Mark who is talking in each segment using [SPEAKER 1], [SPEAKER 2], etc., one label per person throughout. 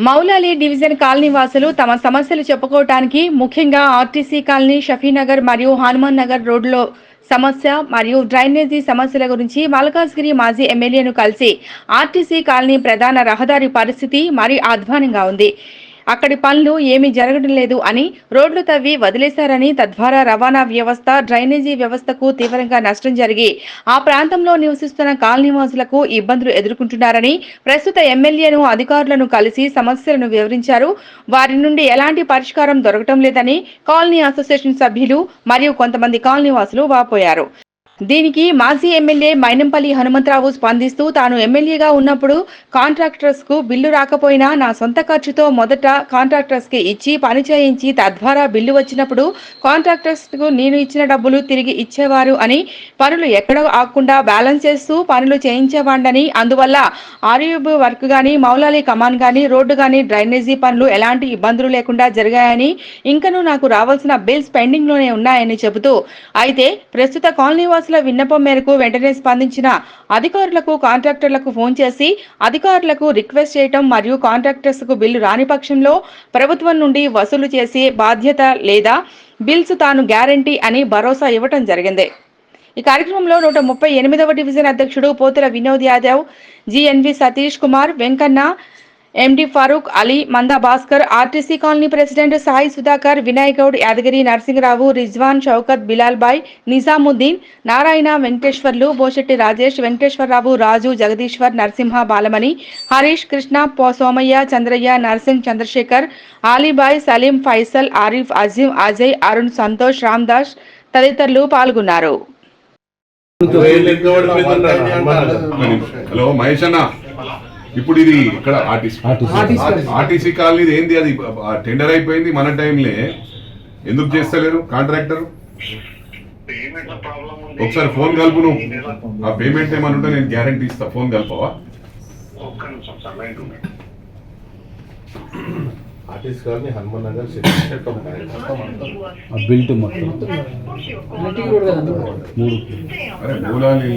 [SPEAKER 1] Moula Ali division colony వాసులు తమ సమస్యలు చెప్పుకోవడానికి ముఖ్యంగా ఆర్టీసీ కాలనీ, షఫీనగర్ మరియు హనుమాన్ నగర్ రోడ్లో సమస్య మరియు డ్రైనేజీ సమస్యల గురించి మల్కాజ్గిరి మాజీ ఎమ్మెల్యేను కలిసి ఆర్టీసీ కాలనీ ప్రధాన రహదారి పరిస్థితి మరీ అధ్వానంగా ఉంది. అక్కడి పనులు ఏమీ జరగడం లేదు అని, రోడ్లు తవ్వి వదిలేశారని, తద్వారా రవాణా వ్యవస్థ, డ్రైనేజీ వ్యవస్థకు తీవ్రంగా నష్టం జరిగి ఆ ప్రాంతంలో నివసిస్తున్న కాలనీవాసులకు ఇబ్బందులు ఎదుర్కొంటున్నారని ప్రస్తుత ఎమ్మెల్యేను, అధికారులను కలిసి సమస్యలను వివరించారు. వారి నుండి ఎలాంటి పరిష్కారం దొరకటం లేదని కాలనీ అసోసియేషన్ సభ్యులు మరియు కొంతమంది కాలనీవాసులు వాపోయారు. దీనికి మాజీ ఎమ్మెల్యే మైనంపల్లి హనుమంతరావు స్పందిస్తూ, తాను ఎమ్మెల్యేగా ఉన్నప్పుడు కాంట్రాక్టర్స్ కు బిల్లు రాకపోయినా నా సొంత ఖర్చుతో మొదట కాంట్రాక్టర్స్ కి ఇచ్చి పని చేయించి తద్వారా బిల్లు వచ్చినప్పుడు కాంట్రాక్టర్స్ కు నేను ఇచ్చిన డబ్బులు తిరిగి ఇచ్చేవారు అని, పనులు ఎక్కడో ఆగకుండా బ్యాలెన్స్ చేస్తూ పనులు చేయించేవాడని, అందువల్ల ఆర్యూబ్ వర్క్ గానీ, మౌలాలి కమాన్ గానీ, రోడ్డు గానీ, డ్రైనేజీ పనులు ఎలాంటి ఇబ్బందులు లేకుండా జరిగాయని, ఇంకనూ నాకు రావాల్సిన బిల్స్ పెండింగ్ లోనే ఉన్నాయని చెబుతూ, అయితే ప్రస్తుత కాలనీ విన్నపం మేరకు వెంటనే స్పందించిన అధికారులకు, కాంట్రాక్టర్లకు ఫోన్ చేసి అధికారులకు రిక్వెస్ట్ చేయటం మరియు కాంట్రాక్టర్స్ కు బిల్లు రాని పక్షంలో ప్రభుత్వం నుండి వసూలు చేసే బాధ్యత లేదా బిల్స్ తాను గ్యారంటీ అని భరోసా ఇవ్వటం జరిగింది. ఈ కార్యక్రమంలో 138వ డివిజన్ అధ్యక్షుడు Pothula Vinod Yadav, GNV Satish Kumar, Venkanna, MD Farooq, Ali, Manda Bhaskar, RTC colony president Sai Sudhakar, Vinayak Goud, Yadagiri Narasimharao, Rizwan, Shaukat, Bilal Bhai, Nizamuddin, Narayana, Venkateswarlu, Boshetti Rajesh, Venkateswararao, Raju, Jagadeeshwar, Narasimha, Balamani, Harish, Krishna, Somaiah, Chandraiah, Narsing, Chandrashekar, Alibhai, Saleem, Faisal, Arif, Azeem, Ajay, Arun, Santosh, Ramdas తదితరులు పాల్గొన్నారు.
[SPEAKER 2] హలో మహేష్ అన్న, ఇప్పుడు ఇది ఇక్కడ ఆర్టీసీ కాలనీ ఏంది, అది టెండర్ అయిపోయింది మన టైంలో, ఎందుకు చేస్తలేరు కాంట్రాక్టర్? ఒకసారి ఫోన్ కలుపు నువ్వు, ఆ పేమెంట్ ఏమని ఉంటే నేను గ్యారంటీ ఇస్తా, ఫోన్ కలపవా?
[SPEAKER 3] ఆర్టీసీ కాలనీ, హనుమాన్ నగర్,
[SPEAKER 2] మూలాలి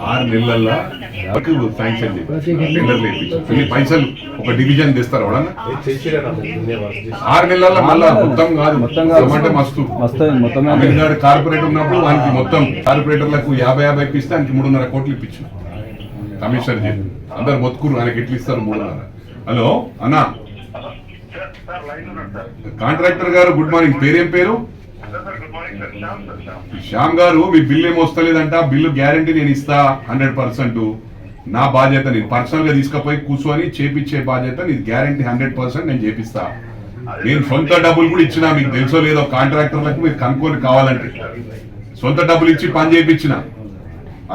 [SPEAKER 2] 6 నెలల్లో శాంక్షన్ చేసి పైసలు ఒక డివిజన్ తెస్తారు ఎవడన్నా? 6 నెలల్లో మళ్ళా మొత్తం కాదు అంటే మస్తు తమిళనాడు కార్పొరేట్ ఉన్నప్పుడు వానికి మొత్తం కార్పొరేటర్లకు 50 ఇప్పిస్తే ఆయనకి 3.5 కోట్లు ఇప్పించు కమిషనర్ చెప్పి అందరు మొత్తుకురు, ఆయనకి ఎట్లు ఇస్తారు 3.5. హలో అన్నా, కాంట్రాక్టర్ గారు గుడ్ మార్నింగ్, పేరేం పేరు? శ్యామ్ గారు, మీ బిల్లు ఏమి వస్తలేదంట, బిల్లు గ్యారంటీ నేను ఇస్తా 100%. నా బాధ్యత, నేను పర్సనల్ గా తీసుకుపోయి కూర్చొని చేపించే బాధ్యత నీది, గ్యారంటీ 100% నేను చేపిస్తా. నేను సొంత డబ్బులు కూడా ఇచ్చిన, మీకు తెలుసో లేదో కాంట్రాక్టర్లకు మీరు కనుక్కొని కావాలంటే సొంత డబ్బులు ఇచ్చి పని చేయించిన,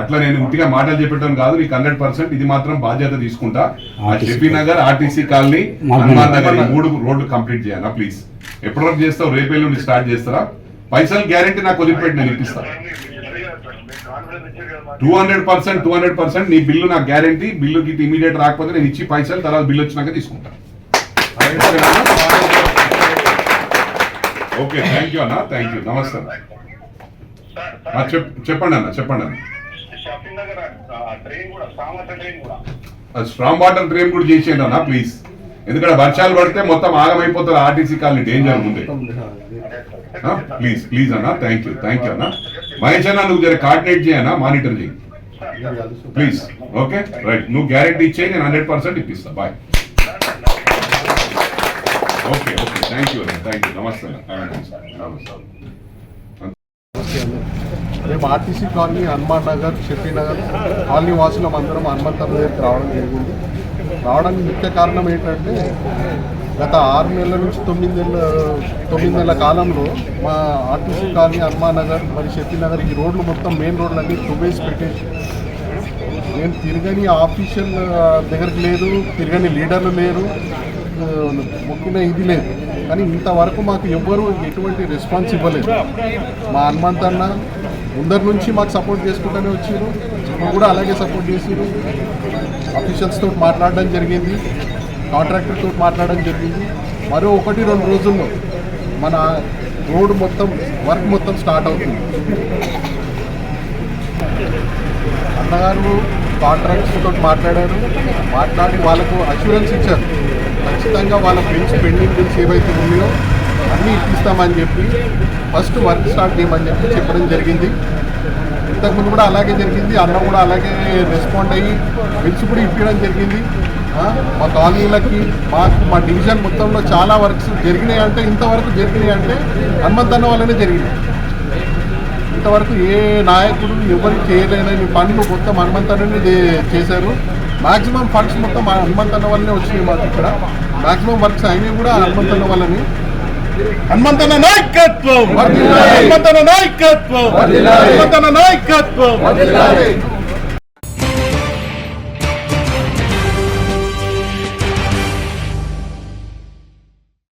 [SPEAKER 2] అట్లా నేను ఉట్టిగా మాటలు చెప్పడం కాదు, నీకు 100% ఇది మాత్రం బాధ్యత తీసుకుంటా. ఆ షఫీనగర్, ఆర్టీసీ కాలనీ, హనుమాన్ నగర్, ఈ 3 రోడ్లు కంప్లీట్ చేయాలా ప్లీజ్. ఎప్పటి వరకు చేస్తావు? రేపే నుండి స్టార్ట్ చేస్తారా? పైసలు గ్యారంటీ నాకు వదిలిపెట్టి నేను ఇప్పిస్తా 200%. నీ బిల్లు నాకు గ్యారంటీ, బిల్లుకి ఇమీడియట్ రాకపోతే నేను ఇచ్చి పైసలు తర్వాత బిల్లు వచ్చినాక తీసుకుంటా. ఓకే, థ్యాంక్ యూ అన్న, థ్యాంక్ యూ, నమస్తే. చెప్పండి అన్న, చెప్పండి అన్న. స్ట్రాంగ్ వాటర్ డ్రైన్ కూడా చేసేయండి అన్న ప్లీజ్, ఎందుకంటే వర్షాలు పడితే మొత్తం ఆగమైపోతుంది ఆర్టీసీ కాలనీ, డేంజర్ ఉంది ప్లీజ్ ప్లీజ్ అన్న. థ్యాంక్ యూ అన్న. మహేష్ అన్న, నువ్వు జర కోఆర్డినేట్ చేయనా, మానిటర్ చేయి ప్లీజ్. ఓకే రైట్, నువ్వు గ్యారెంటీ ఇచ్చేయి, నేను 100% ఇప్పిస్తా. Bye. Okay okay, thank you నమస్తే.
[SPEAKER 3] మేము RTC colony, Hanuman Nagar, Shafinagar colony వాసులం అందరం హనుమంతరావు దగ్గరికి రావడం జరిగింది. రావడానికి ముఖ్య కారణం ఏంటంటే, గత 6 నెలల నుంచి 9 నెలల కాలంలో మా ఆర్టీసీ కాలనీ, హనుమాన్ నగర్ మరి షఫీనగర్ ఈ రోడ్లు మొత్తం మెయిన్ రోడ్లన్నీ తువ్వేసి పెట్టేసి, నేను తిరగని ఆఫీషియల్ దగ్గరికి లేదు, తిరగని లీడర్లు లేరు, మొక్కిన ఇది లేదు. కానీ ఇంతవరకు మాకు ఎవ్వరూ ఎటువంటి రెస్పాన్స్ ఇవ్వలేదు. మా హనుమంతన్న ముందరి నుంచి మాకు సపోర్ట్ చేసుకుంటూనే వచ్చారు, ఇప్పుడు కూడా అలాగే సపోర్ట్ చేసారు. అఫీషియల్స్తో మాట్లాడడం జరిగింది, కాంట్రాక్టర్తో మాట్లాడడం జరిగింది. మరో 1-2 రోజుల్లో మన రోడ్ వర్క్ మొత్తం స్టార్ట్ అవుతుంది. అన్నగారు కాంట్రాక్టర్స్తో మాట్లాడారు, మాట్లాడి వాళ్ళకు అష్యూరెన్స్ ఇచ్చారు, ఖచ్చితంగా వాళ్ళ బిల్స్ పెండింగ్ బిల్స్ ఏవైతే ఉన్నాయో అన్నీ ఇప్పిస్తామని చెప్పి ఫస్ట్ వర్క్ స్టార్ట్ చేయమని చెప్పి చెప్పడం జరిగింది. ఇంతకుముందు కూడా అలాగే జరిగింది. అన్న కూడా అలాగే రెస్పాండ్ అయ్యి బిల్స్ కూడా ఇప్పించడం జరిగింది. మా కాలనీలకి మా డివిజన్ మొత్తంలో చాలా వర్క్స్ జరిగినాయి. అంటే ఇంతవరకు జరిగినాయి అంటే హనుమంతన్న వల్లనే జరిగింది. ఇంతవరకు ఏ నాయకుడు ఎవరికి చేయలేని పనులు మొత్తం హనుమంతన్నని చేశారు. మ్యాక్సిమం ఫండ్స్ మొత్తం హనుమంతన్న వల్లనే వచ్చినాయి. మాకు ఇక్కడ మ్యాక్సిమం వర్క్స్ అయినవి కూడా హనుమంతన్న వల్లని.
[SPEAKER 4] హనుమంతన్న నాయకత్వం, హనుమంతన్న నాయకత్వం, హనుమంతన్న నాయకత్వం.